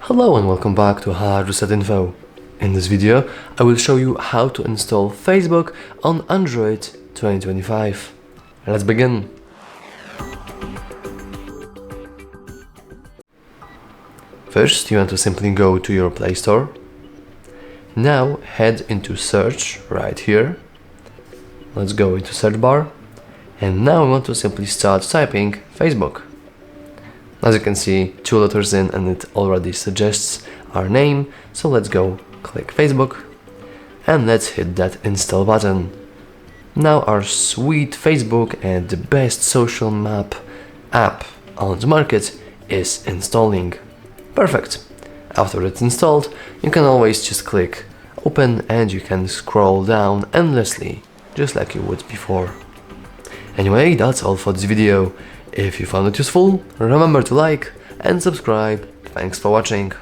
Hello and welcome back to HardReset.Info. In this video, I will show you how to install Facebook on Android 2025. Let's begin. First, you want to simply go to your Play Store. Now head into search right here. Let's go into search bar. And now we want to simply start typing Facebook. As you can see, 2 letters in and it already suggests our name. So let's go click Facebook and let's hit that install button. Now our sweet Facebook and the best social map app on the market is installing. Perfect. After it's installed, you can always just click open and you can scroll down endlessly, just like you would before. Anyway, that's all for this video. If you found it useful, remember to like and subscribe. Thanks for watching.